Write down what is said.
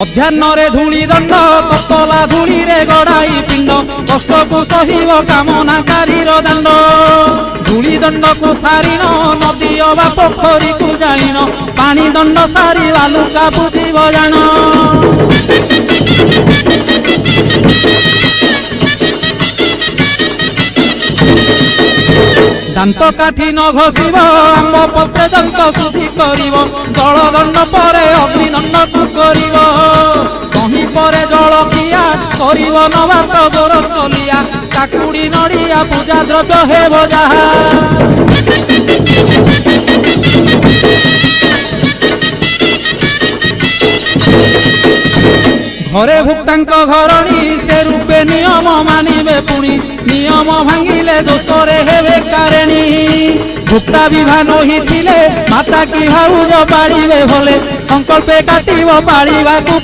मध्याह्न धूली दंड ततला धूली रे गड़ाई पिंड कष्ट को सहिब कामनाकारी दंड धूली दंड को सारिन नदी अबा पोखरी को जाइन पानी दंड सारी बालुका बुझिब जान दांत काठी न घोषिब आंब पत्रे दंत शुद्धि करिब जल दंड पर अग्निदंड को करिब कहीं पर जल किया करिब नबात गोरसलिया काकुड़ी नड़िया पूजा द्रव्य हेब जहा घरे भुक्तांक घरणी से रूपे नियम मानिबे पुणी नियम भांगिले दोषरे हेबे कारेणी भुक्ता विभान होइथिले माता की भाउज पाड़िबे भले संकल्पे काटिब पाड़िबा को।